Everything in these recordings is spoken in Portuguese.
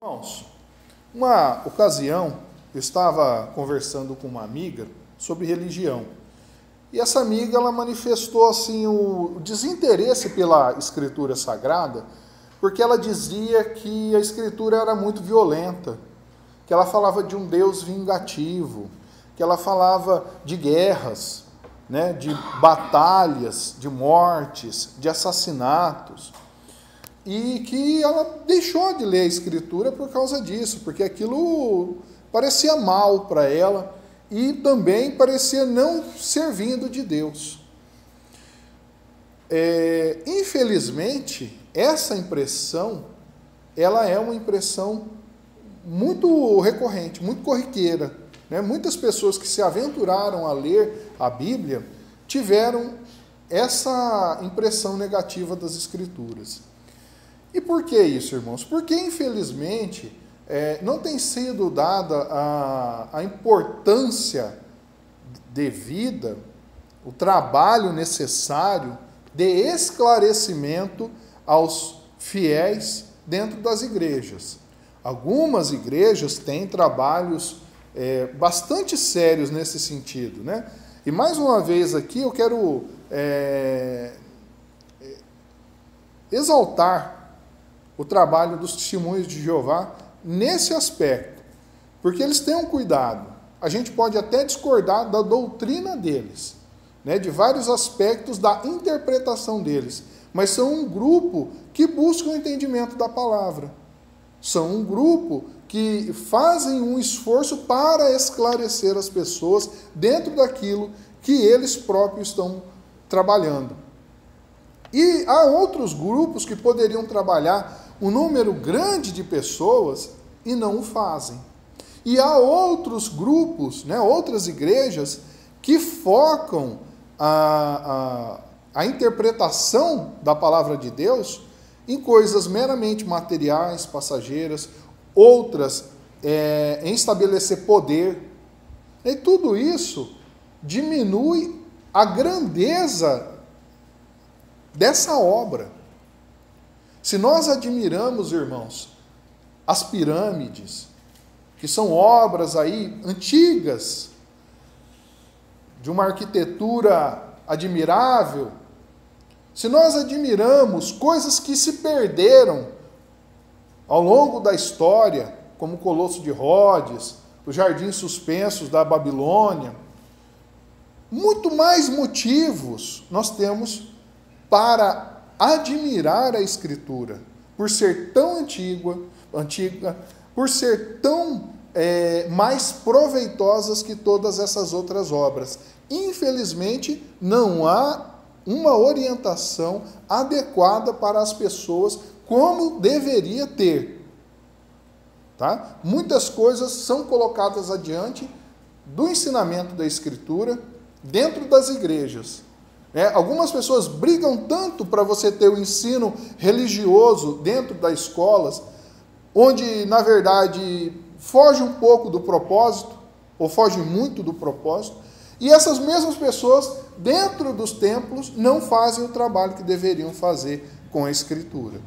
Irmãos, uma ocasião eu estava conversando com uma amiga sobre religião. E essa amiga ela manifestou assim o desinteresse pela escritura sagrada, porque ela dizia que a escritura era muito violenta, que ela falava de um Deus vingativo, que ela falava de guerras, né, de batalhas, de mortes, de assassinatos. E que ela deixou de ler a Escritura por causa disso, porque aquilo parecia mal para ela e também parecia não servindo de Deus. Infelizmente, essa impressão, ela é uma impressão muito recorrente, muito corriqueira, né? Muitas pessoas que se aventuraram a ler a Bíblia tiveram essa impressão negativa das Escrituras. E por que isso, irmãos? Porque, infelizmente, não tem sido dada a importância devida, o trabalho necessário de esclarecimento aos fiéis dentro das igrejas. Algumas igrejas têm trabalhos bastante sérios nesse sentido, né? E mais uma vez aqui eu quero exaltar o trabalho dos testemunhos de Jeová nesse aspecto, porque eles têm um cuidado. A gente pode até discordar da doutrina deles, né, de vários aspectos da interpretação deles, mas são um grupo que busca o entendimento da palavra. São um grupo que fazem um esforço para esclarecer as pessoas dentro daquilo que eles próprios estão trabalhando. E há outros grupos que poderiam trabalhar um número grande de pessoas e não o fazem. E há outros grupos, né, outras igrejas, que focam a interpretação da palavra de Deus em coisas meramente materiais, passageiras, outras em estabelecer poder. E tudo isso diminui a grandeza dessa obra. Se nós admiramos, irmãos, as pirâmides, que são obras aí antigas, de uma arquitetura admirável, se nós admiramos coisas que se perderam ao longo da história, como o Colosso de Rhodes, os Jardins Suspensos da Babilônia, muito mais motivos nós temos para admirar a Escritura, por ser tão antiga, por ser tão mais proveitosas que todas essas outras obras. Infelizmente, não há uma orientação adequada para as pessoas como deveria ter. Tá? Muitas coisas são colocadas adiante do ensinamento da Escritura dentro das igrejas. Algumas pessoas brigam tanto para você ter o ensino religioso dentro das escolas, onde, na verdade, foge um pouco do propósito, ou foge muito do propósito, e essas mesmas pessoas, dentro dos templos, não fazem o trabalho que deveriam fazer com a Escritura.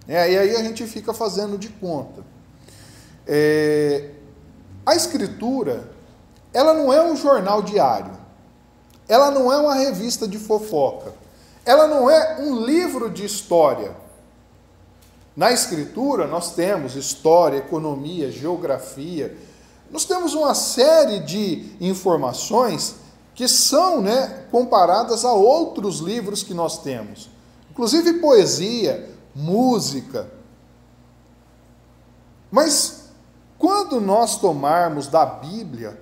E aí a gente fica fazendo de conta. A Escritura, ela não é um jornal diário. Ela não é uma revista de fofoca. Ela não é um livro de história. Na Escritura, nós temos história, economia, geografia. Nós temos uma série de informações que são, comparadas a outros livros que nós temos. Inclusive poesia, música. Mas quando nós tomarmos da Bíblia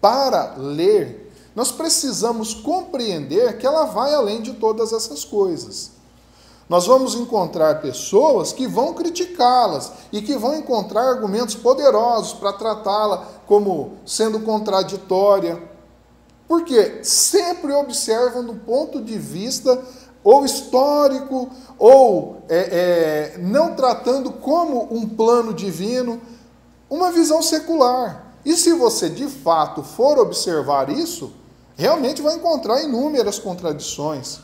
para ler, nós precisamos compreender que ela vai além de todas essas coisas. Nós vamos encontrar pessoas que vão criticá-las e que vão encontrar argumentos poderosos para tratá-la como sendo contraditória. Porque sempre observam do ponto de vista ou histórico, ou não tratando como um plano divino, uma visão secular. E se você de fato for observar isso, realmente vai encontrar inúmeras contradições.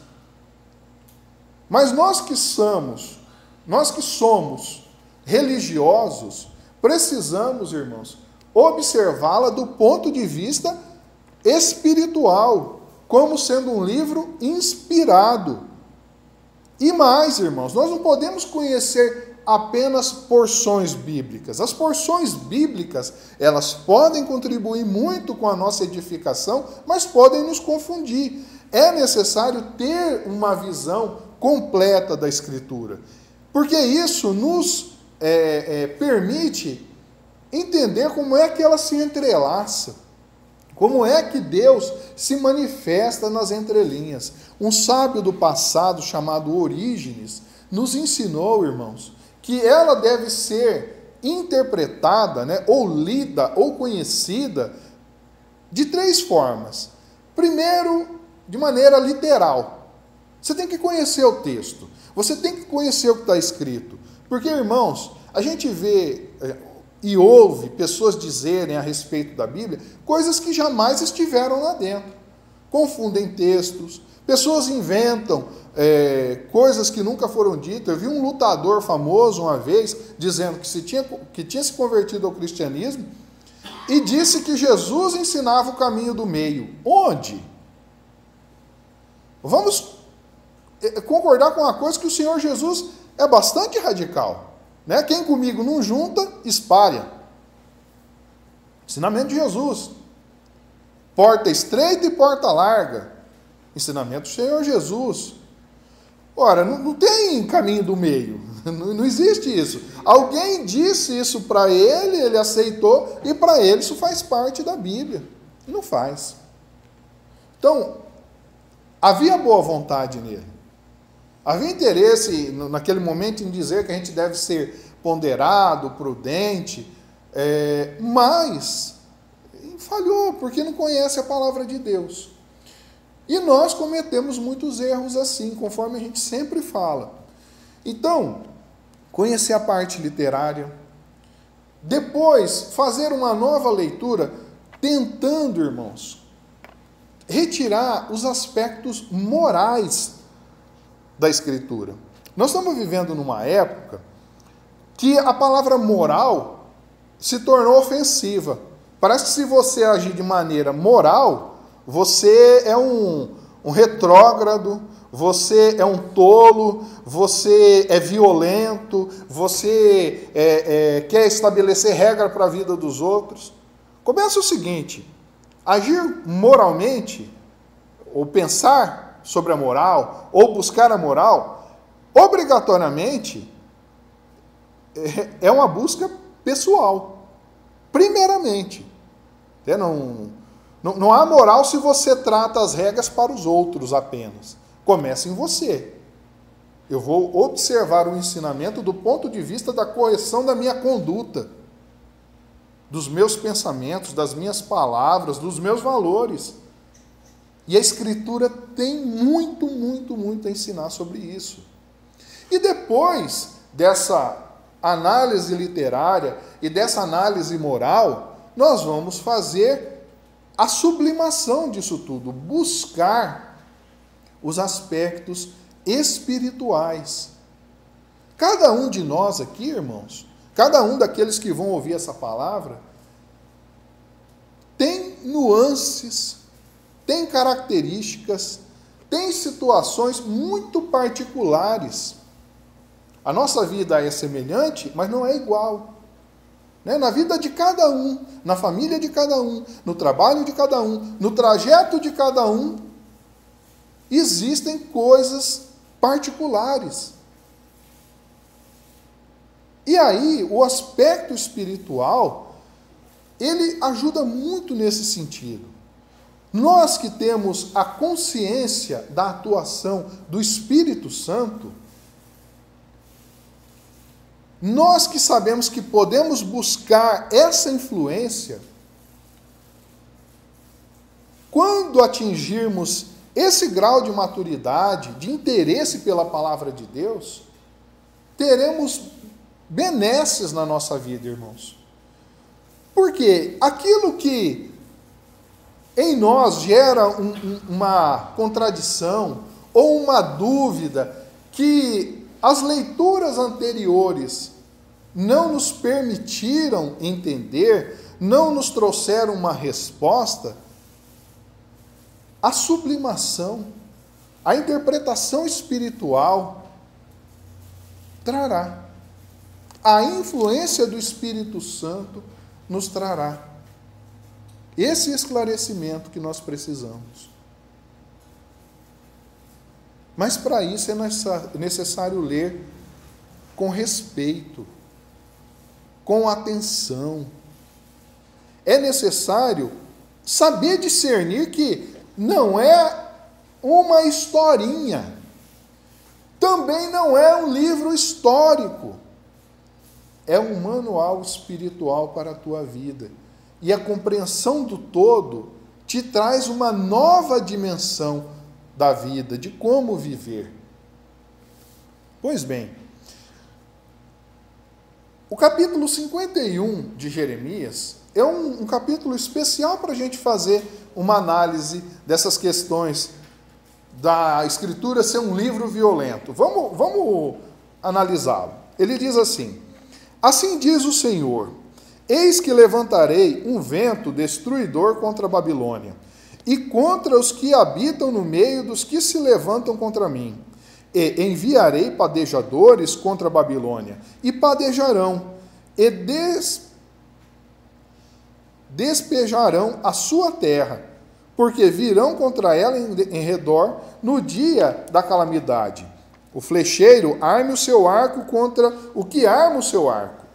Mas nós que somos religiosos, precisamos, irmãos, observá-la do ponto de vista espiritual, como sendo um livro inspirado. E mais, irmãos, nós não podemos conhecer apenas porções bíblicas. As porções bíblicas, elas podem contribuir muito com a nossa edificação, mas podem nos confundir. É necessário ter uma visão completa da Escritura, porque isso nos permite entender como é que ela se entrelaça, como é que Deus se manifesta nas entrelinhas. Um sábio do passado chamado Orígenes nos ensinou, irmãos, que ela deve ser interpretada, ou lida, ou conhecida de 3 formas. Primeiro, de maneira literal. Você tem que conhecer o texto. Você tem que conhecer o que está escrito. Porque, irmãos, a gente vê e ouve pessoas dizerem a respeito da Bíblia coisas que jamais estiveram lá dentro. Confundem textos. Pessoas inventam coisas que nunca foram ditas. Eu vi um lutador famoso uma vez dizendo que tinha se convertido ao cristianismo e disse que Jesus ensinava o caminho do meio. Onde? Vamos concordar com uma coisa, que o Senhor Jesus é bastante radical. Quem comigo não junta, espalha. Ensinamento de Jesus. Porta estreita e porta larga. Ensinamento do Senhor Jesus. Ora, não tem caminho do meio. Não existe isso. Alguém disse isso para ele, ele aceitou, e para ele isso faz parte da Bíblia. E não faz. Então, havia boa vontade nele. Havia interesse naquele momento em dizer que a gente deve ser ponderado, prudente, mas falhou, porque não conhece a palavra de Deus. E nós cometemos muitos erros assim, conforme a gente sempre fala. Então, conhecer a parte literária, depois fazer uma nova leitura, tentando, irmãos, retirar os aspectos morais da Escritura. Nós estamos vivendo numa época que a palavra moral se tornou ofensiva. Parece que se você agir de maneira moral, você é um retrógrado, você é um tolo, você é violento, você quer estabelecer regra para a vida dos outros. Começa o seguinte: agir moralmente, ou pensar sobre a moral, ou buscar a moral, obrigatoriamente é uma busca pessoal, primeiramente. Não há moral se você trata as regras para os outros apenas. Começa em você. Eu vou observar o ensinamento do ponto de vista da correção da minha conduta, dos meus pensamentos, das minhas palavras, dos meus valores. E a Escritura tem muito, muito, muito a ensinar sobre isso. E depois dessa análise literária e dessa análise moral, nós vamos fazer a sublimação disso tudo, buscar os aspectos espirituais. Cada um de nós aqui, irmãos, cada um daqueles que vão ouvir essa palavra, tem nuances, tem características, tem situações muito particulares. A nossa vida é semelhante, mas não é igual. Na vida de cada um, na família de cada um, no trabalho de cada um, no trajeto de cada um, existem coisas particulares. E aí, o aspecto espiritual, ele ajuda muito nesse sentido. Nós que temos a consciência da atuação do Espírito Santo, nós que sabemos que podemos buscar essa influência, quando atingirmos esse grau de maturidade, de interesse pela palavra de Deus, teremos benesses na nossa vida, irmãos. Porque aquilo que em nós gera uma contradição ou uma dúvida que as leituras anteriores não nos permitiram entender, não nos trouxeram uma resposta, a sublimação, a interpretação espiritual trará. A influência do Espírito Santo nos trará esse esclarecimento que nós precisamos. Mas para isso é necessário ler com respeito, com atenção. É necessário saber discernir que não é uma historinha, também não é um livro histórico, é um manual espiritual para a tua vida. E a compreensão do todo te traz uma nova dimensão da vida, de como viver. Pois bem, o capítulo 51 de Jeremias é um capítulo especial para a gente fazer uma análise dessas questões da Escritura ser um livro violento. Vamos analisá-lo. Ele diz assim: assim diz o Senhor, eis que levantarei um vento destruidor contra a Babilônia, e contra os que habitam no meio dos que se levantam contra mim. E enviarei padejadores contra a Babilônia, e padejarão, e despejarão a sua terra, porque virão contra ela em redor no dia da calamidade. O flecheiro arme o seu arco contra o que arma o seu arco,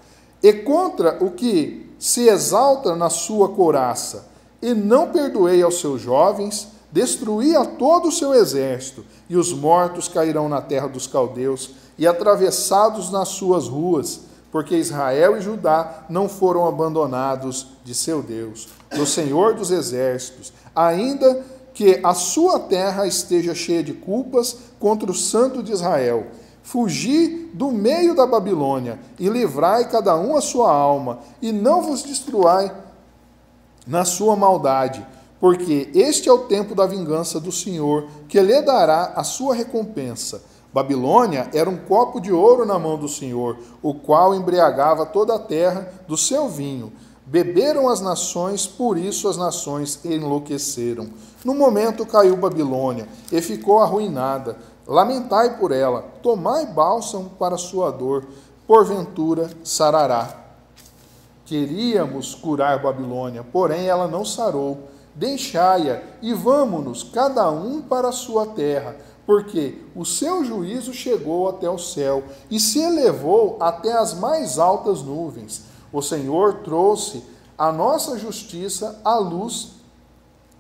e contra o que se exalta na sua couraça, e não perdoei aos seus jovens, destruí a todo o seu exército, e os mortos cairão na terra dos caldeus, e atravessados nas suas ruas, porque Israel e Judá não foram abandonados de seu Deus, do Senhor dos exércitos, ainda que a sua terra esteja cheia de culpas contra o Santo de Israel. Fugi do meio da Babilônia, e livrai cada um a sua alma, e não vos destruai na sua maldade, porque este é o tempo da vingança do Senhor, que lhe dará a sua recompensa. Babilônia era um copo de ouro na mão do Senhor, o qual embriagava toda a terra do seu vinho. Beberam as nações, por isso as nações enlouqueceram. No momento caiu Babilônia, e ficou arruinada. Lamentai por ela, tomai bálsamo para sua dor, porventura sarará. Queríamos curar Babilônia, porém ela não sarou. Deixai-a e vamo-nos, cada um para a sua terra, porque o seu juízo chegou até o céu e se elevou até as mais altas nuvens. O Senhor trouxe a nossa justiça à luz.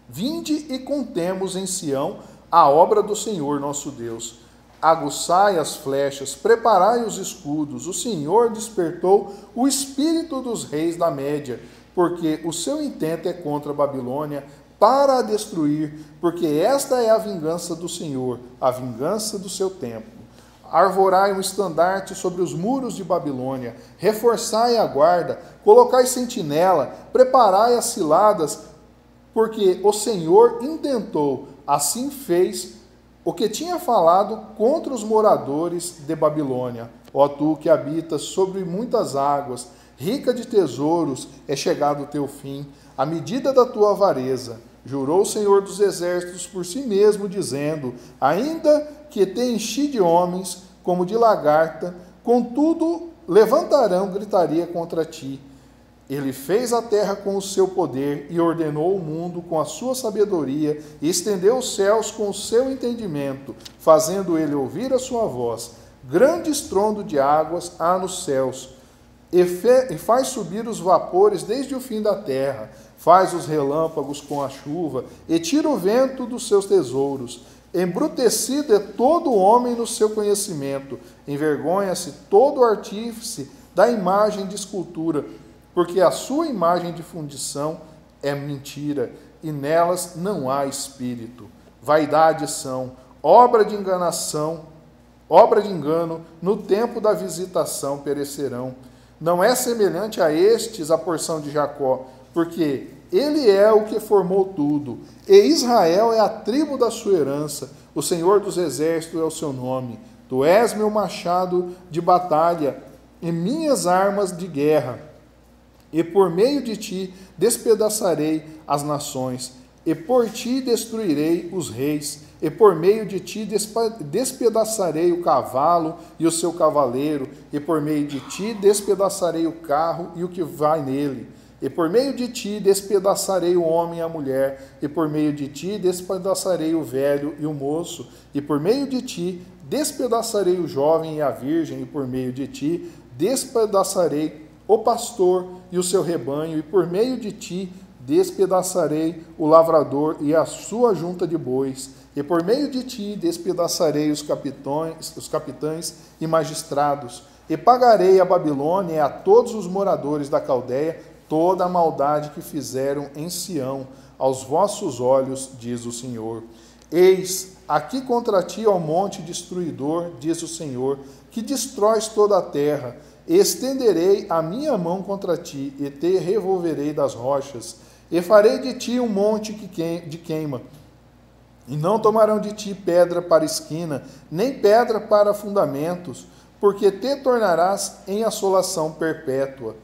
Vinde e contemos em Sião a obra do Senhor nosso Deus. Aguçai as flechas, preparai os escudos. O Senhor despertou o espírito dos reis da Média, porque o seu intento é contra a Babilônia, para a destruir, porque esta é a vingança do Senhor, a vingança do seu tempo. Arvorai um estandarte sobre os muros de Babilônia, reforçai a guarda, colocai sentinela, preparai as ciladas, porque o Senhor intentou, assim fez, o que tinha falado contra os moradores de Babilônia. Ó tu que habitas sobre muitas águas, rica de tesouros, é chegado o teu fim, a medida da tua avareza. Jurou o Senhor dos exércitos por si mesmo, dizendo, ainda que te enchi de homens, como de lagarta, contudo levantarão gritaria contra ti. Ele fez a terra com o seu poder e ordenou o mundo com a sua sabedoria e estendeu os céus com o seu entendimento, fazendo ele ouvir a sua voz. Grande estrondo de águas há nos céus e faz subir os vapores desde o fim da terra, faz os relâmpagos com a chuva e tira o vento dos seus tesouros. Embrutecido é todo homem no seu conhecimento, envergonha-se todo artífice da imagem de escultura, porque a sua imagem de fundição é mentira, e nelas não há espírito. Vaidade são, obra de enganação, obra de engano, no tempo da visitação perecerão. Não é semelhante a estes a porção de Jacó, porque ele é o que formou tudo, e Israel é a tribo da sua herança, o Senhor dos exércitos é o seu nome. Tu és meu machado de batalha, e minhas armas de guerra, e por meio de ti despedaçarei as nações, e por ti destruirei os reis, e por meio de ti despedaçarei o cavalo e o seu cavaleiro, e por meio de ti despedaçarei o carro e o que vai nele. E por meio de ti despedaçarei o homem e a mulher, e por meio de ti despedaçarei o velho e o moço, e por meio de ti despedaçarei o jovem e a virgem, e por meio de ti despedaçarei o pastor e o seu rebanho, e por meio de ti despedaçarei o lavrador e a sua junta de bois, e por meio de ti despedaçarei os capitães e magistrados, e pagarei a Babilônia e a todos os moradores da Caldeia toda a maldade que fizeram em Sião aos vossos olhos, diz o Senhor. Eis, aqui contra ti ó monte destruidor, diz o Senhor, que destróis toda a terra. Estenderei a minha mão contra ti, e te revolverei das rochas, e farei de ti um monte de queima, e não tomarão de ti pedra para esquina, nem pedra para fundamentos, porque te tornarás em assolação perpétua.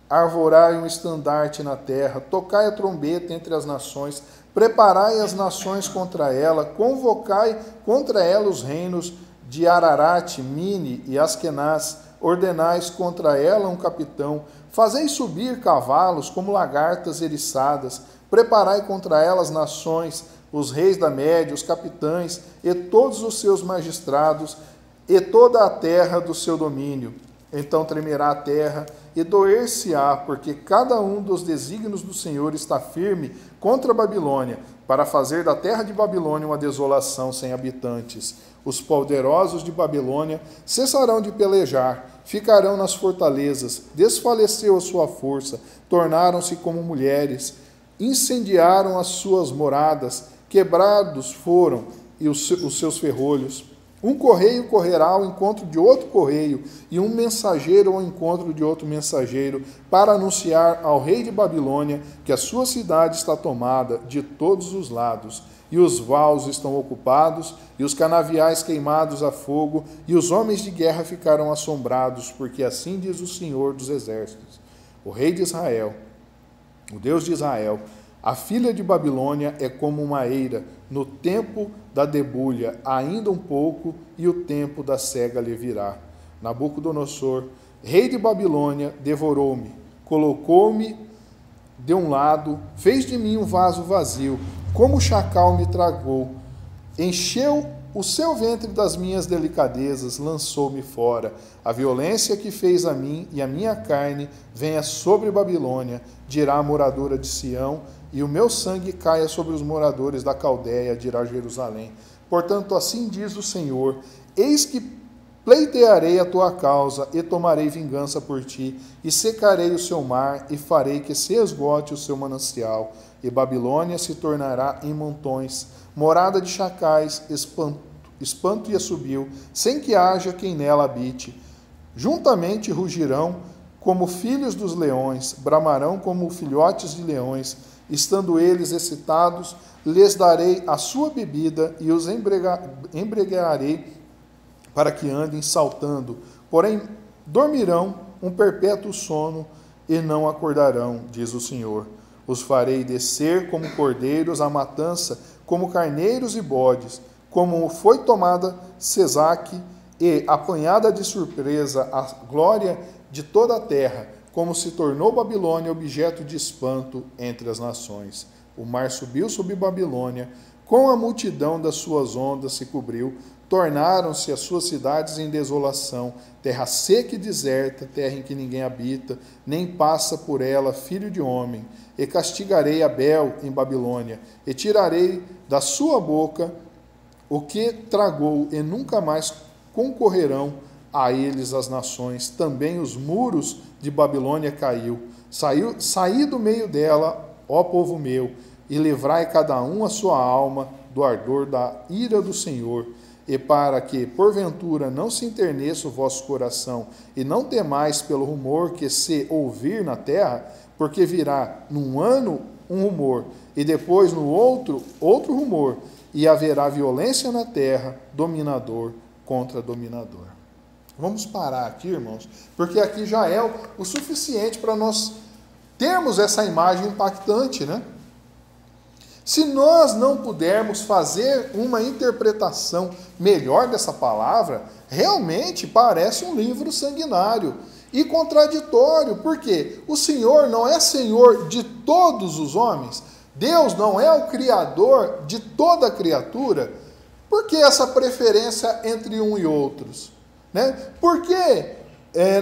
Arvorai um estandarte na terra, tocai a trombeta entre as nações, preparai as nações contra ela, convocai contra ela os reinos de Ararat, Mini e Askenaz, ordenais contra ela um capitão, fazei subir cavalos como lagartas eriçadas, preparai contra ela as nações, os reis da Média, os capitães e todos os seus magistrados, e toda a terra do seu domínio. Então tremerá a terra e doer-se-á, porque cada um dos desígnios do Senhor está firme contra a Babilônia, para fazer da terra de Babilônia uma desolação sem habitantes. Os poderosos de Babilônia cessarão de pelejar, ficarão nas fortalezas, desfaleceu a sua força, tornaram-se como mulheres, incendiaram as suas moradas, quebrados foram os seus ferrolhos. Um correio correrá ao encontro de outro correio, e um mensageiro ao encontro de outro mensageiro, para anunciar ao rei de Babilônia que a sua cidade está tomada de todos os lados, e os vaus estão ocupados, e os canaviais queimados a fogo, e os homens de guerra ficarão assombrados, porque assim diz o Senhor dos Exércitos, o rei de Israel, o Deus de Israel: a filha de Babilônia é como uma eira, no tempo da debulha, ainda um pouco, e o tempo da cega lhe virá. Nabucodonosor, rei de Babilônia, devorou-me, colocou-me de um lado, fez de mim um vaso vazio, como o chacal me tragou, encheu o seu ventre das minhas delicadezas, lançou-me fora. A violência que fez a mim e a minha carne venha sobre Babilônia, dirá a moradora de Sião, e o meu sangue caia sobre os moradores da Caldeia, dirá Jerusalém. Portanto, assim diz o Senhor: eis que pleitearei a tua causa, e tomarei vingança por ti, e secarei o seu mar, e farei que se esgote o seu manancial, e Babilônia se tornará em montões, morada de chacais, espanto e assobio, sem que haja quem nela habite. Juntamente rugirão como filhos dos leões, bramarão como filhotes de leões. Estando eles excitados, lhes darei a sua bebida e os embriagarei para que andem saltando. Porém, dormirão um perpétuo sono e não acordarão, diz o Senhor. Os farei descer como cordeiros à matança, como carneiros e bodes, como foi tomada Sesaque e apanhada de surpresa a glória de toda a terra, como se tornou Babilônia objeto de espanto entre as nações. O mar subiu sobre Babilônia, com a multidão das suas ondas se cobriu, tornaram-se as suas cidades em desolação, terra seca e deserta, terra em que ninguém habita, nem passa por ela filho de homem. E castigarei Abel em Babilônia, e tirarei da sua boca o que tragou, e nunca mais concorrerão a eles as nações. Também os muros de Babilônia caiu. Saí do meio dela, ó povo meu, e livrai cada um a sua alma do ardor da ira do Senhor. E para que, porventura, não se enterneça o vosso coração, e não temais pelo rumor que se ouvir na terra, porque virá num ano um rumor, e depois no outro rumor, e haverá violência na terra, dominador contra dominador. Vamos parar aqui, irmãos, porque aqui já é o suficiente para nós termos essa imagem impactante, né? Se nós não pudermos fazer uma interpretação melhor dessa palavra, realmente parece um livro sanguinário e contraditório, porque o Senhor não é Senhor de todos os homens, Deus não é o Criador de toda a criatura. Por que essa preferência entre um e outros? Né? Porque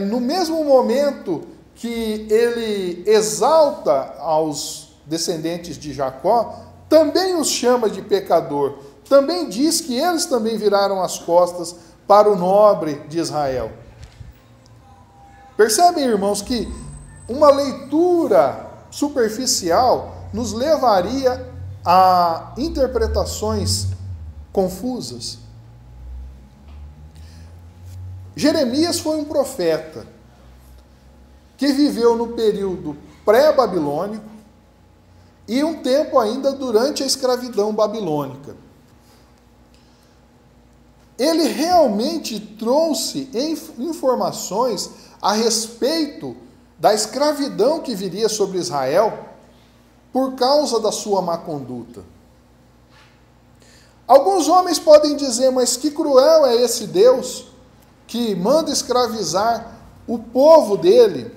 no mesmo momento que ele exalta aos descendentes de Jacó, também os chama de pecador, também diz que eles também viraram as costas para o nobre de Israel. Percebem, irmãos, que uma leitura superficial nos levaria a interpretações confusas. Jeremias foi um profeta que viveu no período pré-babilônico e um tempo ainda durante a escravidão babilônica. Ele realmente trouxe informações a respeito da escravidão que viria sobre Israel por causa da sua má conduta. Alguns homens podem dizer, mas que cruel é esse Deus que manda escravizar o povo dele.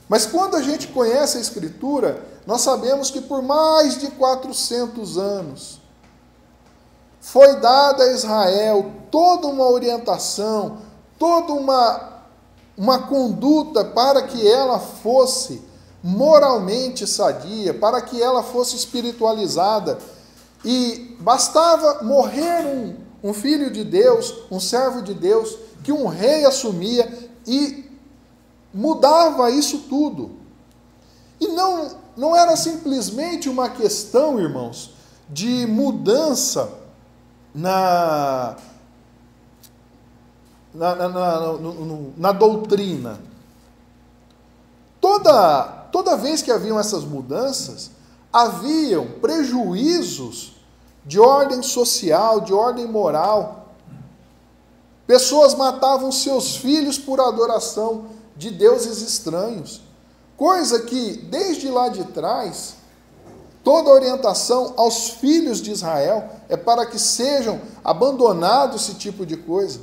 Mas quando a gente conhece a Escritura, nós sabemos que por mais de 400 anos foi dada a Israel toda uma orientação, toda uma conduta para que ela fosse moralmente sadia, para que ela fosse espiritualizada. E bastava morrer um filho de Deus, um servo de Deus, que um rei assumia e mudava isso tudo. E não era simplesmente uma questão, irmãos, de mudança na doutrina. Toda vez que haviam essas mudanças, haviam prejuízos de ordem social, de ordem moral. Pessoas matavam seus filhos por adoração de deuses estranhos. Coisa que, desde lá de trás, toda a orientação aos filhos de Israel é para que sejam abandonados esse tipo de coisa.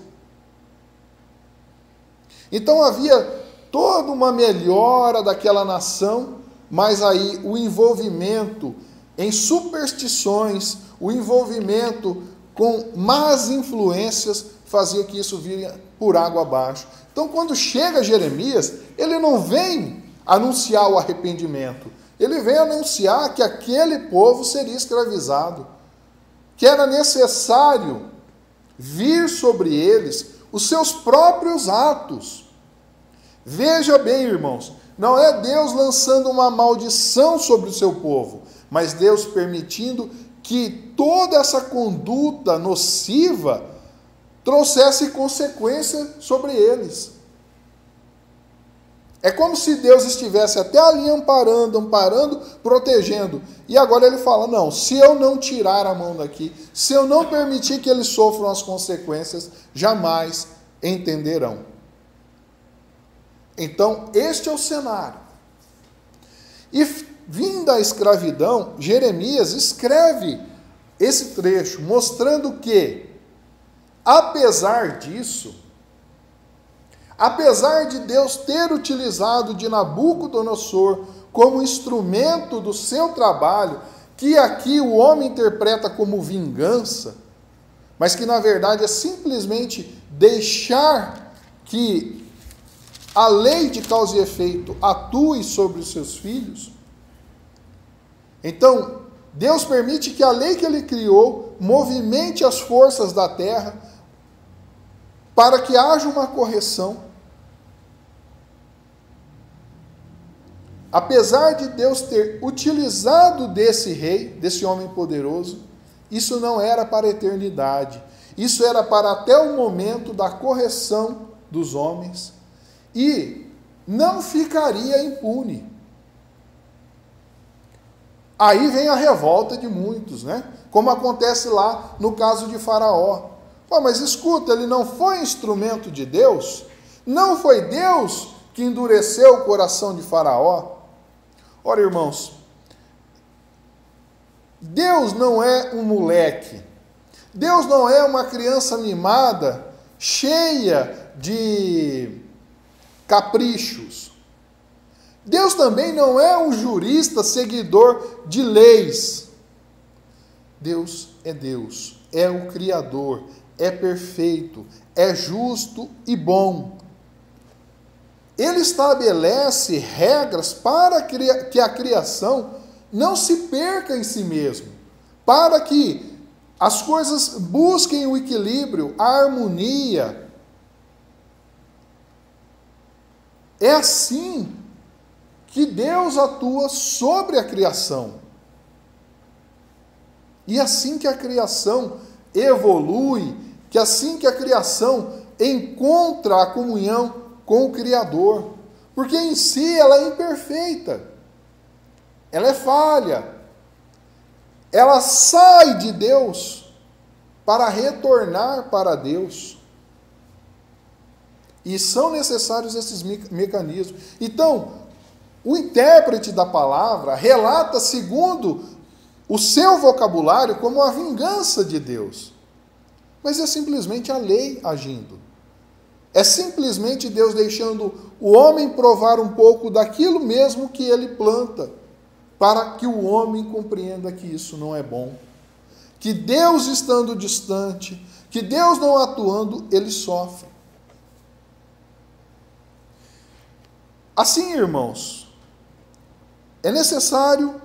Então havia toda uma melhora daquela nação, mas aí o envolvimento em superstições, o envolvimento com más influências fazia que isso viria por água abaixo. Então, quando chega Jeremias, ele não vem anunciar o arrependimento, ele vem anunciar que aquele povo seria escravizado, que era necessário vir sobre eles os seus próprios atos. Veja bem, irmãos, não é Deus lançando uma maldição sobre o seu povo, mas Deus permitindo que toda essa conduta nociva trouxesse consequência sobre eles. É como se Deus estivesse até ali amparando, protegendo. E agora ele fala, não, se eu não tirar a mão daqui, se eu não permitir que eles sofram as consequências, jamais entenderão. Então, este é o cenário. E vinda a escravidão, Jeremias escreve esse trecho, mostrando que, apesar disso, apesar de Deus ter utilizado de Nabucodonosor como instrumento do seu trabalho, que aqui o homem interpreta como vingança, mas que na verdade é simplesmente deixar que a lei de causa e efeito atue sobre os seus filhos. Então, Deus permite que a lei que ele criou movimente as forças da terra para que haja uma correção. Apesar de Deus ter utilizado desse rei, desse homem poderoso, isso não era para a eternidade. Isso era para até o momento da correção dos homens. E não ficaria impune. Aí vem a revolta de muitos, né? Como acontece lá no caso de Faraó. Pô, mas escuta, ele não foi instrumento de Deus? Não foi Deus que endureceu o coração de Faraó? Ora, irmãos, Deus não é um moleque. Deus não é uma criança mimada, cheia de caprichos. Deus também não é um jurista seguidor de leis. Deus, é o Criador, é perfeito, é justo e bom. Ele estabelece regras para que a criação não se perca em si mesmo, para que as coisas busquem o equilíbrio, a harmonia. É assim que Deus atua sobre a criação. E assim que a criação evolui, que assim que a criação encontra a comunhão com o Criador, porque em si ela é imperfeita, ela é falha, ela sai de Deus para retornar para Deus. E são necessários esses mecanismos. Então, o intérprete da palavra relata segundo o seu vocabulário como a vingança de Deus. Mas é simplesmente a lei agindo. É simplesmente Deus deixando o homem provar um pouco daquilo mesmo que ele planta, para que o homem compreenda que isso não é bom. Que Deus estando distante, que Deus não atuando, ele sofre. Assim, irmãos, é necessário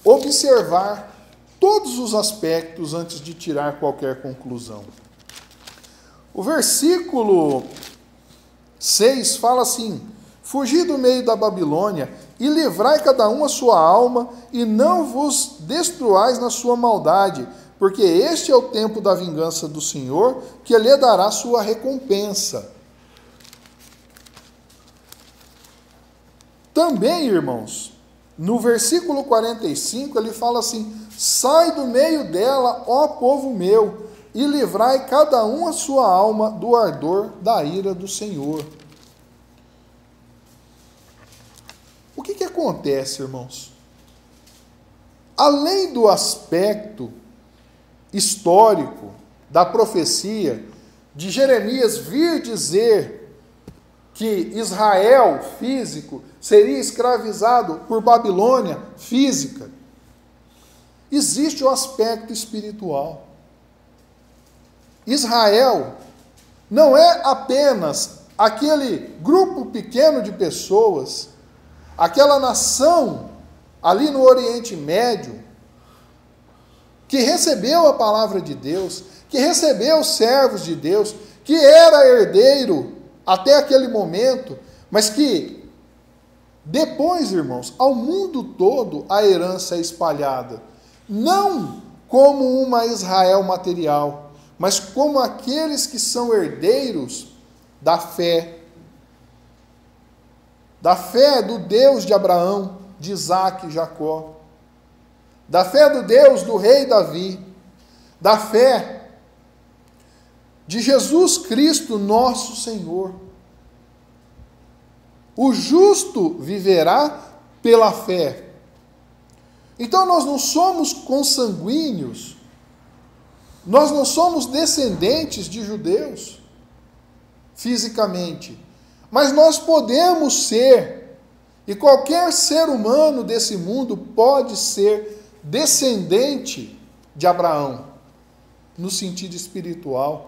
observar todos os aspectos antes de tirar qualquer conclusão. O versículo 6 fala assim: fugi do meio da Babilônia e livrai cada um a sua alma, e não vos destruais na sua maldade, porque este é o tempo da vingança do Senhor, que lhe dará sua recompensa. Também, irmãos, no versículo 45, ele fala assim: sai do meio dela, ó povo meu, e livrai cada um a sua alma do ardor da ira do Senhor. O que acontece, irmãos? Além do aspecto histórico da profecia de Jeremias vir dizer que Israel físico seria escravizado por Babilônia física, existe o aspecto espiritual. Israel não é apenas aquele grupo pequeno de pessoas, aquela nação ali no Oriente Médio, que recebeu a palavra de Deus, que recebeu os servos de Deus, que era herdeiro até aquele momento, mas que depois, irmãos, ao mundo todo a herança é espalhada, não como uma Israel material, mas como aqueles que são herdeiros da fé do Deus de Abraão, de Isaque e Jacó, da fé do Deus do rei Davi, da fé de Jesus Cristo, nosso Senhor. O justo viverá pela fé. Então nós não somos consanguíneos, nós não somos descendentes de judeus, fisicamente, mas nós podemos ser, e qualquer ser humano desse mundo pode ser descendente de Abraão, no sentido espiritual.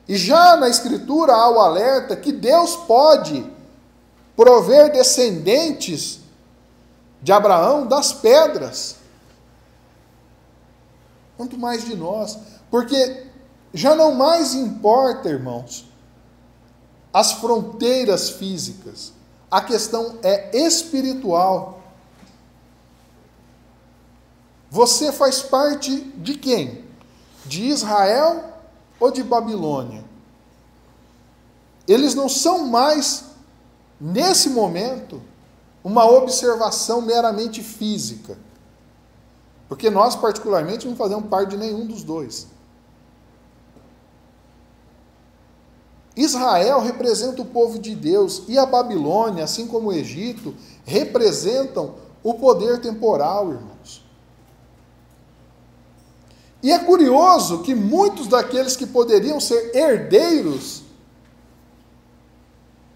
E já na Escritura há o alerta que Deus pode prover descendentes de Abraão das pedras. Quanto mais de nós, porque já não mais importa, irmãos, as fronteiras físicas. A questão é espiritual. Você faz parte de quem? De Israel ou de Babilônia? Eles não são mais, nesse momento, uma observação meramente física. Porque nós, particularmente, não fazemos parte de nenhum dos dois. Israel representa o povo de Deus e a Babilônia, assim como o Egito, representam o poder temporal, irmãos. E é curioso que muitos daqueles que poderiam ser herdeiros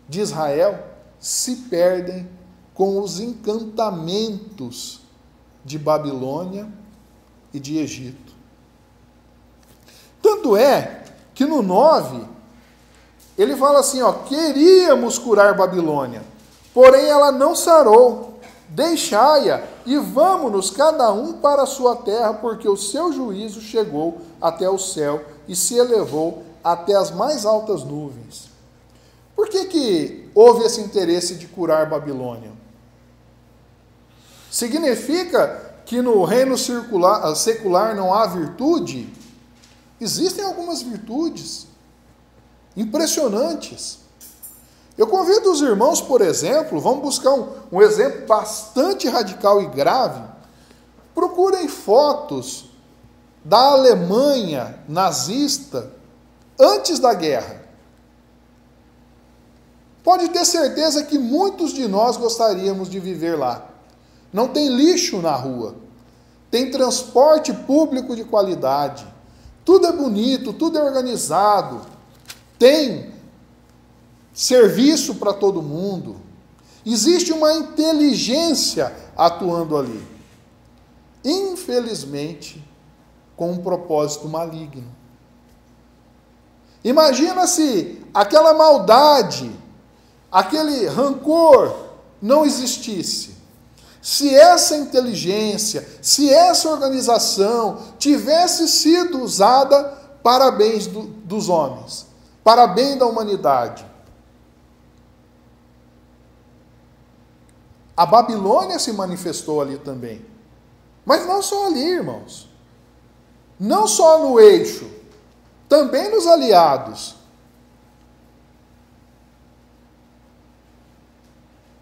de Israel se perdem com os encantamentos de Babilônia e de Egito. Tanto é que no 9, ele fala assim, queríamos curar Babilônia, porém ela não sarou, deixai-a e vamos-nos cada um para a sua terra, porque o seu juízo chegou até o céu e se elevou até as mais altas nuvens. Por que houve esse interesse de curar Babilônia? Significa que no reino secular não há virtude? Existem algumas virtudes impressionantes. Eu convido os irmãos, por exemplo, vamos buscar um exemplo bastante radical e grave. Procurem fotos da Alemanha nazista antes da guerra. Pode ter certeza que muitos de nós gostaríamos de viver lá. Não tem lixo na rua, tem transporte público de qualidade, tudo é bonito, tudo é organizado, tem serviço para todo mundo, existe uma inteligência atuando ali. Infelizmente, com um propósito maligno. Imagina se aquela maldade, aquele rancor não existisse. Se essa inteligência, se essa organização tivesse sido usada para bem dos homens, para bem da humanidade. A Babilônia se manifestou ali também. Mas não só ali, irmãos. Não só no eixo, também nos aliados.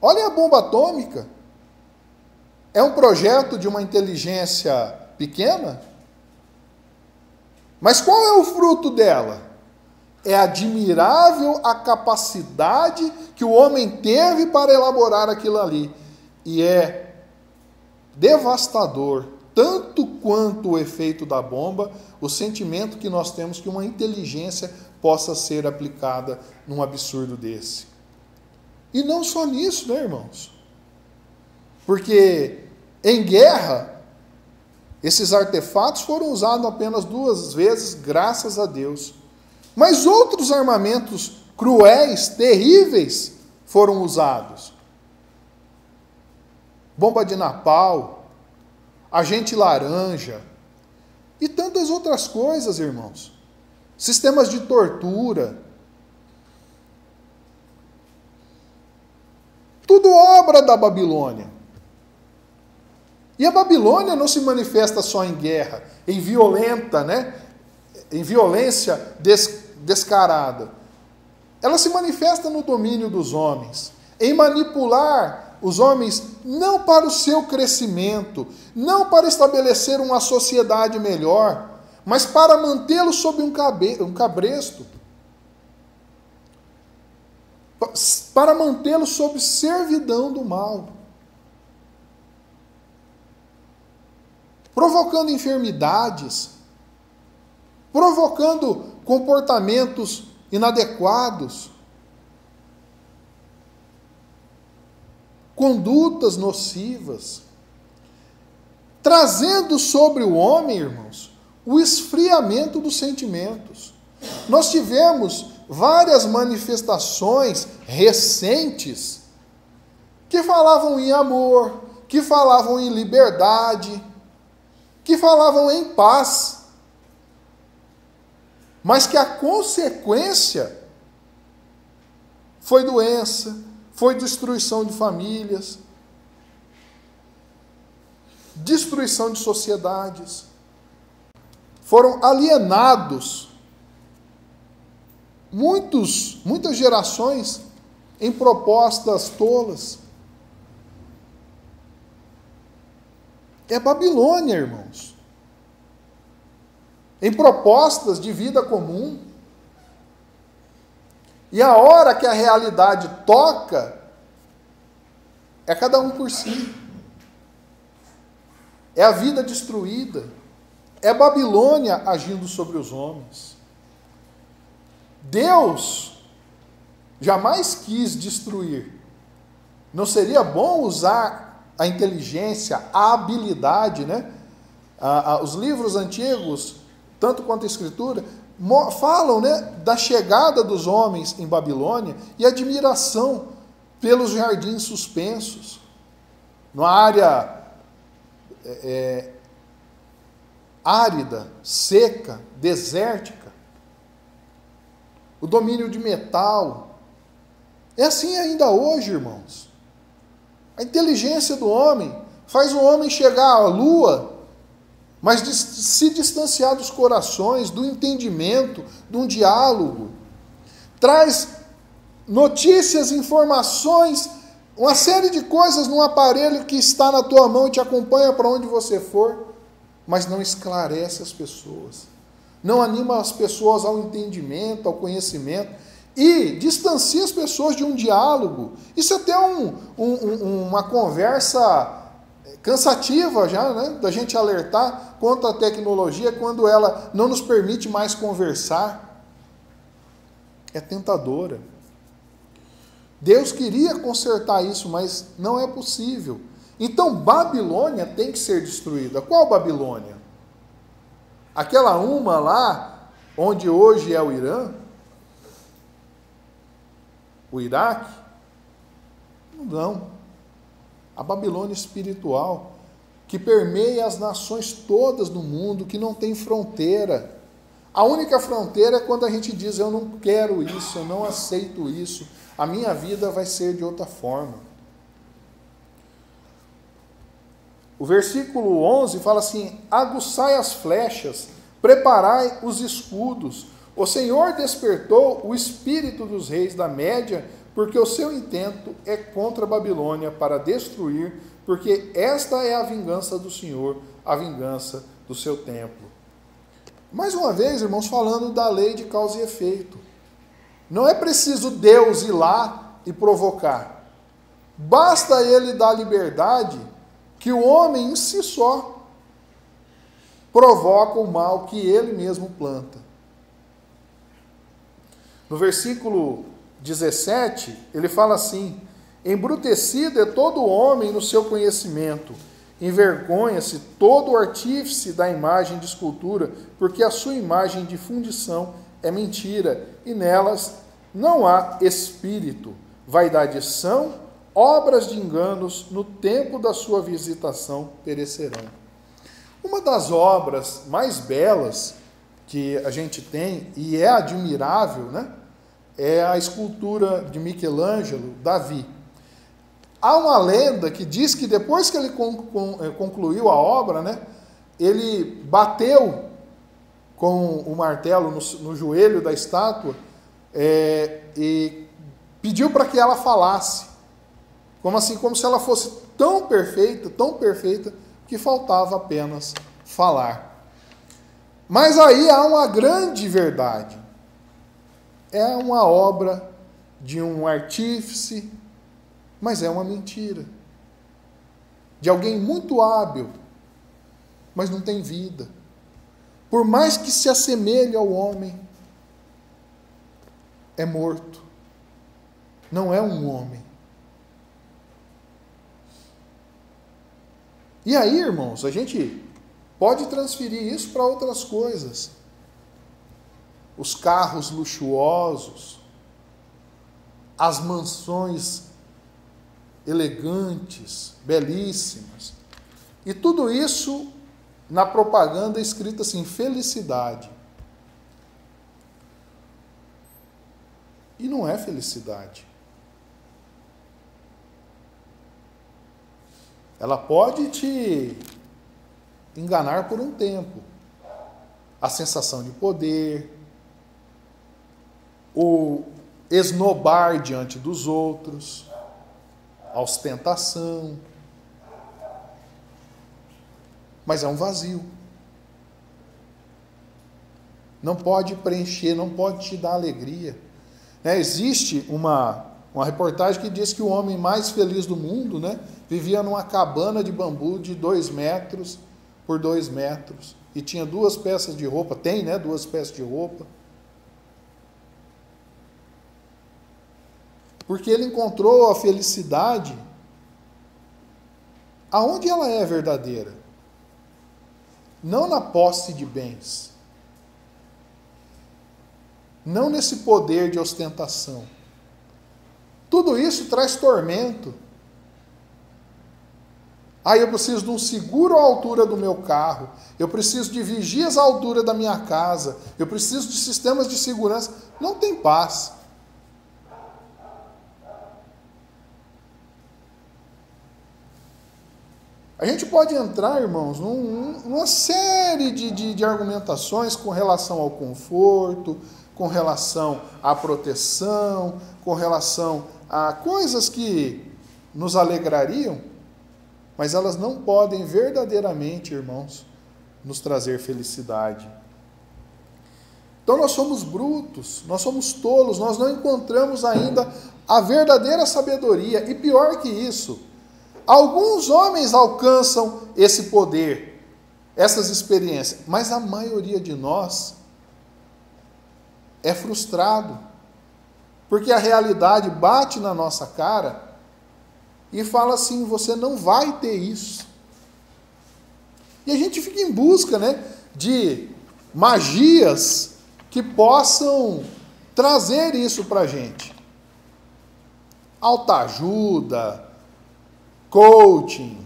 Olha a bomba atômica. É um projeto de uma inteligência pequena? Mas qual é o fruto dela? É admirável a capacidade que o homem teve para elaborar aquilo ali. E é devastador, tanto quanto o efeito da bomba, o sentimento que nós temos que uma inteligência possa ser aplicada num absurdo desse. E não só nisso, né, irmãos? Porque em guerra, esses artefatos foram usados apenas 2 vezes, graças a Deus. Mas outros armamentos cruéis, terríveis, foram usados. Bomba de napalm, agente laranja e tantas outras coisas, irmãos. Sistemas de tortura. Tudo obra da Babilônia. E a Babilônia não se manifesta só em guerra, em violência descarada. Ela se manifesta no domínio dos homens, em manipular os homens não para o seu crescimento, não para estabelecer uma sociedade melhor, mas para mantê-los sob um cabresto, para mantê-los sob servidão do mal. Provocando enfermidades, provocando comportamentos inadequados, condutas nocivas, trazendo sobre o homem, irmãos, o esfriamento dos sentimentos. Nós tivemos várias manifestações recentes que falavam em amor, que falavam em liberdade, que falavam em paz, mas que a consequência foi doença, foi destruição de famílias, destruição de sociedades, foram alienados muitas gerações em propostas tolas. É Babilônia, irmãos. Em propostas de vida comum. E a hora que a realidade toca, é cada um por si. É a vida destruída. É Babilônia agindo sobre os homens. Deus jamais quis destruir. Não seria bom usar a inteligência, a habilidade, né? Os livros antigos, tanto quanto a Escritura, falam, né, da chegada dos homens em Babilônia e admiração pelos jardins suspensos, numa área árida, seca, desértica, o domínio de metal. É assim ainda hoje, irmãos. A inteligência do homem faz o homem chegar à lua, mas se distanciar dos corações, do entendimento, de um diálogo. Traz notícias, informações, uma série de coisas num aparelho que está na tua mão e te acompanha para onde você for, mas não esclarece as pessoas, não anima as pessoas ao entendimento, ao conhecimento, e distancia as pessoas de um diálogo. Isso é até uma conversa cansativa já, né? Da gente alertar contra a tecnologia quando ela não nos permite mais conversar. É tentadora. Deus queria consertar isso, mas não é possível. Então Babilônia tem que ser destruída. Qual Babilônia? Aquela uma lá, onde hoje é o Irã? O Iraque? Não. A Babilônia espiritual, que permeia as nações todas do mundo, que não tem fronteira. A única fronteira é quando a gente diz: eu não quero isso, eu não aceito isso, a minha vida vai ser de outra forma. O versículo 11 fala assim: aguçai as flechas, preparai os escudos. O Senhor despertou o espírito dos reis da Média, porque o seu intento é contra a Babilônia para destruir, porque esta é a vingança do Senhor, a vingança do seu templo. Mais uma vez, irmãos, falando da lei de causa e efeito. Não é preciso Deus ir lá e provocar. Basta Ele dar liberdade, que o homem em si só provoca o mal que ele mesmo planta. No versículo 17, ele fala assim: embrutecido é todo homem no seu conhecimento, envergonha-se todo o artífice da imagem de escultura, porque a sua imagem de fundição é mentira, e nelas não há espírito. Vaidade são, obras de enganos, no tempo da sua visitação perecerão. Uma das obras mais belas que a gente tem, e é admirável, né? É a escultura de Michelangelo, Davi. Há uma lenda que diz que depois que ele concluiu a obra, né, ele bateu com o martelo no joelho da estátua e pediu para que ela falasse. Como se ela fosse tão perfeita, que faltava apenas falar. Mas aí há uma grande verdade. É uma obra de um artífice, mas é uma mentira. De alguém muito hábil, mas não tem vida. Por mais que se assemelhe ao homem, é morto. Não é um homem. E aí, irmãos, a gente pode transferir isso para outras coisas. Os carros luxuosos, as mansões elegantes, belíssimas. E tudo isso na propaganda escrita assim: felicidade. E não é felicidade. Ela pode te enganar por um tempo. A sensação de poder, o esnobar diante dos outros, a ostentação. Mas é um vazio. Não pode preencher, não pode te dar alegria. Né? Existe uma reportagem que diz que o homem mais feliz do mundo, né, vivia numa cabana de bambu de 2 metros por 2 metros. E tinha 2 peças de roupa, tem, né, 2 peças de roupa. Porque ele encontrou a felicidade aonde ela é verdadeira. Não na posse de bens. Não nesse poder de ostentação. Tudo isso traz tormento. Aí eu preciso de um seguro à altura do meu carro. Eu preciso de vigias à altura da minha casa. Eu preciso de sistemas de segurança. Não tem paz. A gente pode entrar, irmãos, numa série de argumentações com relação ao conforto, com relação à proteção, com relação a coisas que nos alegrariam, mas elas não podem verdadeiramente, irmãos, nos trazer felicidade. Então nós somos brutos, nós somos tolos, nós não encontramos ainda a verdadeira sabedoria. E pior que isso, alguns homens alcançam esse poder, essas experiências, mas a maioria de nós é frustrado, porque a realidade bate na nossa cara e fala assim: você não vai ter isso. E a gente fica em busca, né, de magias que possam trazer isso para a gente. Autoajuda, coaching,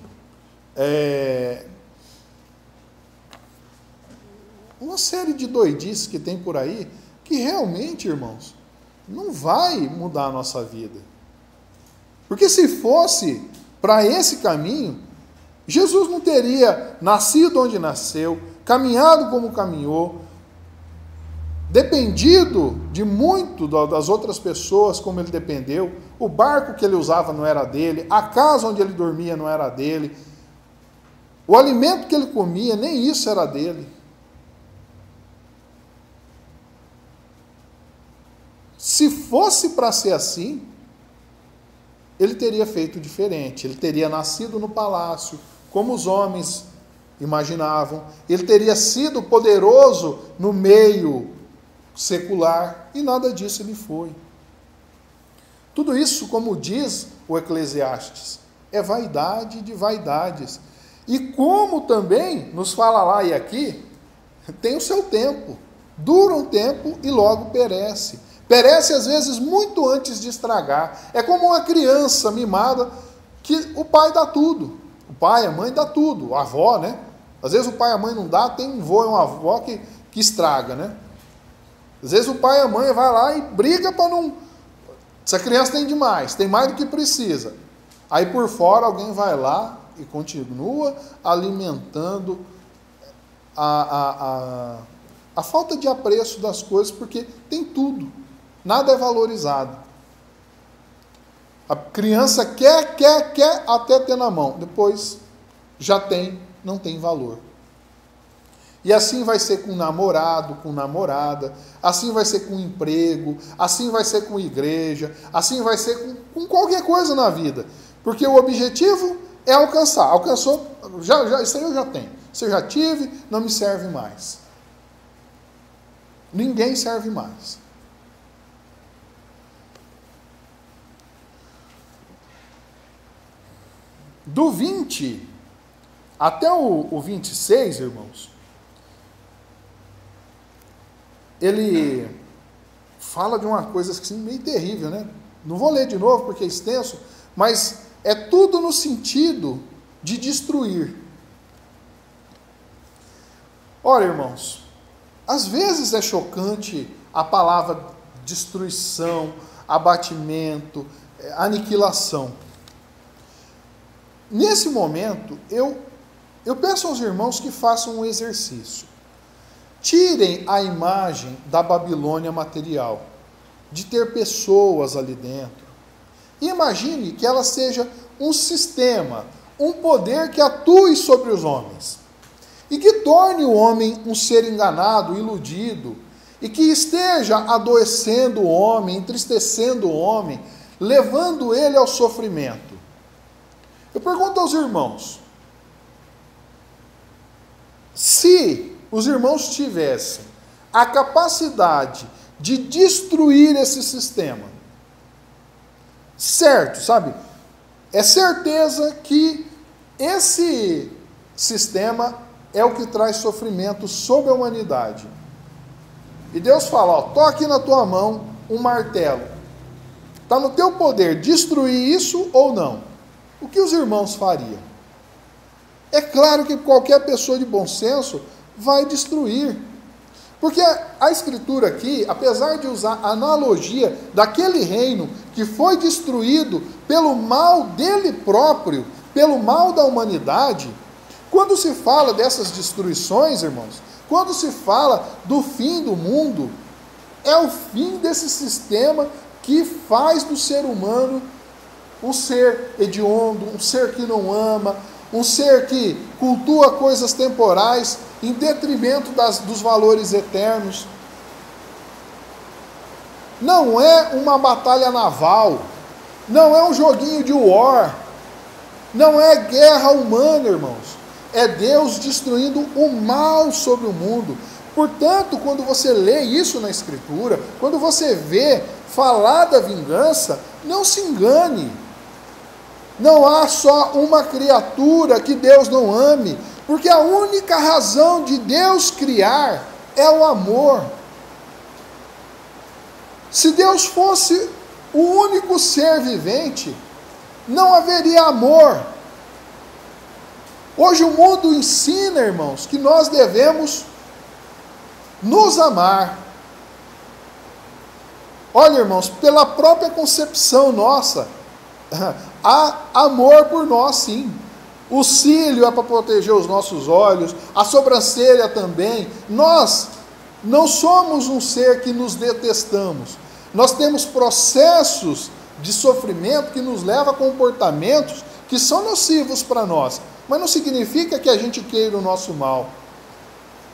uma série de doidices que tem por aí, que realmente, irmãos, não vai mudar a nossa vida. Porque se fosse para esse caminho, Jesus não teria nascido onde nasceu, caminhado como caminhou, dependido de muito das outras pessoas como ele dependeu. O barco que ele usava não era dele, a casa onde ele dormia não era dele, o alimento que ele comia, nem isso era dele. Se fosse para ser assim, ele teria feito diferente. Ele teria nascido no palácio, como os homens imaginavam. Ele teria sido poderoso no meio secular, e nada disso ele foi. Tudo isso, como diz o Eclesiastes, é vaidade de vaidades. E como também nos fala lá e aqui, tem o seu tempo. Dura um tempo e logo perece. Perece, às vezes, muito antes de estragar. É como uma criança mimada que o pai dá tudo. O pai, a mãe dá tudo. A avó, né? Às vezes o pai e a mãe não dá, tem um vô e uma avó que estraga, né? Às vezes o pai e a mãe vai lá e briga para não... Essa criança tem demais, tem mais do que precisa. Aí por fora alguém vai lá e continua alimentando a falta de apreço das coisas, porque tem tudo. Nada é valorizado. A criança quer até ter na mão. Depois já tem, não tem valor. E assim vai ser com namorado, com namorada, assim vai ser com emprego, assim vai ser com igreja, assim vai ser com qualquer coisa na vida. Porque o objetivo é alcançar. Alcançou, isso aí eu já tenho. Isso eu já tive, não me serve mais. Ninguém serve mais. Do 20 até o 26, irmãos, ele fala de uma coisa assim, meio terrível, né? Não vou ler de novo porque é extenso, mas é tudo no sentido de destruir. Ora, irmãos, às vezes é chocante a palavra destruição, abatimento, aniquilação. Nesse momento, eu peço aos irmãos que façam um exercício. Tirem a imagem da Babilônia material, de ter pessoas ali dentro. E imagine que ela seja um sistema, um poder que atue sobre os homens. E que torne o homem um ser enganado, iludido, e que esteja adoecendo o homem, entristecendo o homem, levando ele ao sofrimento. Eu pergunto aos irmãos, se os irmãos tivessem a capacidade de destruir esse sistema, certo, sabe? É certeza que esse sistema é o que traz sofrimento sobre a humanidade. E Deus fala, ó, tô aqui na tua mão um martelo. Está no teu poder destruir isso ou não? O que os irmãos fariam? É claro que qualquer pessoa de bom senso vai destruir. Porque a Escritura aqui, apesar de usar a analogia daquele reino que foi destruído pelo mal dele próprio, pelo mal da humanidade, quando se fala dessas destruições, irmãos, quando se fala do fim do mundo, é o fim desse sistema que faz do ser humano um ser hediondo, um ser que não ama, um ser que cultua coisas temporais em detrimento dos valores eternos. Não é uma batalha naval, não é um joguinho de war, não é guerra humana, irmãos. É Deus destruindo o mal sobre o mundo. Portanto, quando você lê isso na Escritura, quando você vê falar da vingança, não se engane. Não há só uma criatura que Deus não ame, porque a única razão de Deus criar é o amor. Se Deus fosse o único ser vivente, não haveria amor. Hoje o mundo ensina, irmãos, que nós devemos nos amar. Olha, irmãos, pela própria concepção nossa, há amor por nós, sim. O cílio é para proteger os nossos olhos, a sobrancelha também. Nós não somos um ser que nos detestamos. Nós temos processos de sofrimento que nos levam a comportamentos que são nocivos para nós. Mas não significa que a gente queira o nosso mal.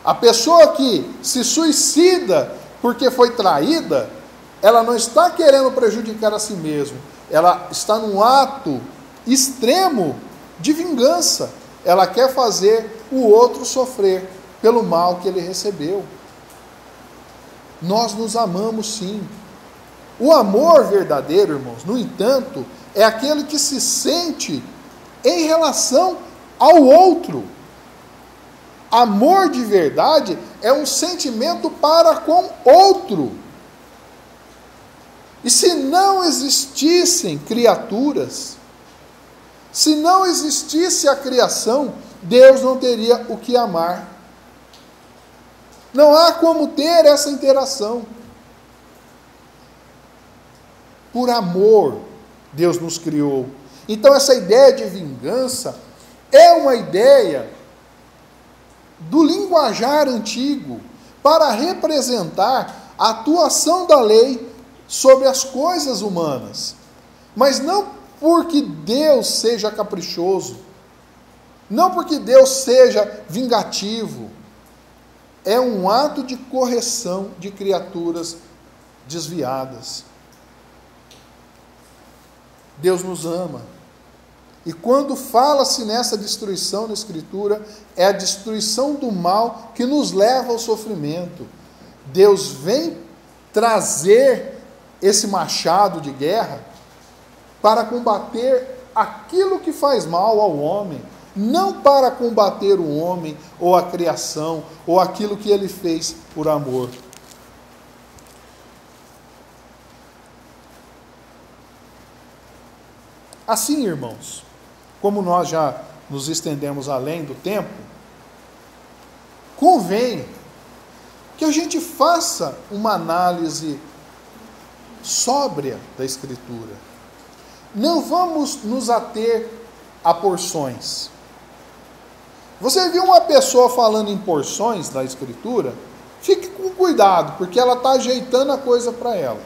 A pessoa que se suicida porque foi traída, ela não está querendo prejudicar a si mesma. Ela está num ato extremo de vingança. Ela quer fazer o outro sofrer pelo mal que ele recebeu. Nós nos amamos, sim. O amor verdadeiro, irmãos, no entanto, é aquele que se sente em relação ao outro. Amor de verdade é um sentimento para com outro. E se não existissem criaturas, se não existisse a criação, Deus não teria o que amar. Não há como ter essa interação. Por amor, Deus nos criou. Então essa ideia de vingança é uma ideia do linguajar antigo para representar a atuação da lei sobre as coisas humanas. Mas não porque Deus seja caprichoso, não porque Deus seja vingativo. É um ato de correção de criaturas desviadas. Deus nos ama. E quando fala-se nessa destruição na Escritura, é a destruição do mal que nos leva ao sofrimento. Deus vem trazer esse machado de guerra para combater aquilo que faz mal ao homem, não para combater o homem, ou a criação, ou aquilo que ele fez por amor. Assim, irmãos, como nós já nos estendemos além do tempo, convém que a gente faça uma análise sóbria da Escritura. Não vamos nos ater a porções. Você viu uma pessoa falando em porções da Escritura? Fique com cuidado, porque ela está ajeitando a coisa para ela.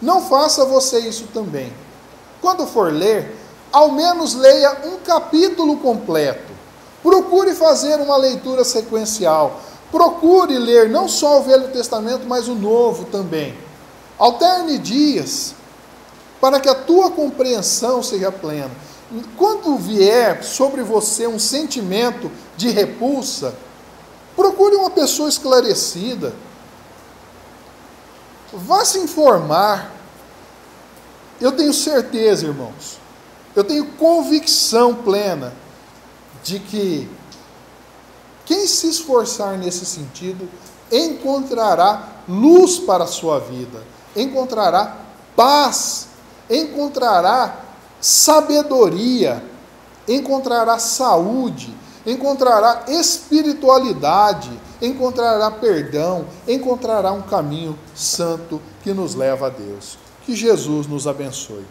Não faça você isso também. Quando for ler, ao menos leia um capítulo completo. Procure fazer uma leitura sequencial, Procure ler não só o Velho Testamento, mas o Novo também. Alterne dias, para que a tua compreensão seja plena. Quando vier sobre você um sentimento de repulsa, procure uma pessoa esclarecida. Vá se informar. Eu tenho certeza, irmãos, eu tenho convicção plena de que quem se esforçar nesse sentido encontrará luz para a sua vida, encontrará paz, encontrará sabedoria, encontrará saúde, encontrará espiritualidade, encontrará perdão, encontrará um caminho santo que nos leva a Deus. Que Jesus nos abençoe.